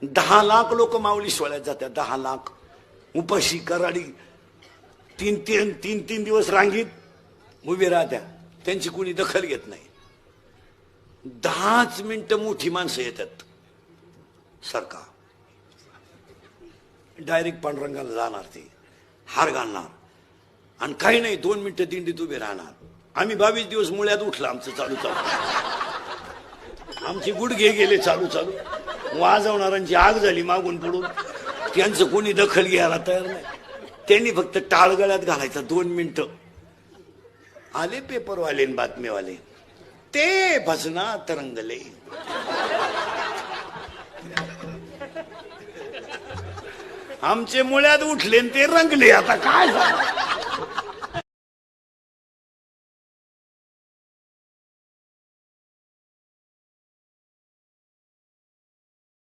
10 लाख लोक माऊली सोहळ्यात जातात, 10 लाख उपाशी कराडी, तीन दिवस रांगीत उभे राहत्या, त्यांची कुणी दखल घेत नाही. 10 मिनिटं मोठी माणसं येतात, सरकार डायरेक्ट पांडुरंगाला जाणार, ते हार घालणार आणि काही नाही 2 मिनिटं दिंडीत उभे राहणार. आम्ही 22 दिवस मुळ्यात उठलं, आमचं चालू आमचे गुडघे गेले चालू वाजवणाऱ्यांची आग झाली मागून पडून, त्यांचं कोणी दखल घ्यायला तयार नाही. त्यांनी फक्त टाळगळ्यात घालायचा 2 मिनिटं. आले पेपरवाले बातमीवाले, ते भजना तरंगले. आमचे मुळ्यात उठले ते रंगले. आता काय झालं?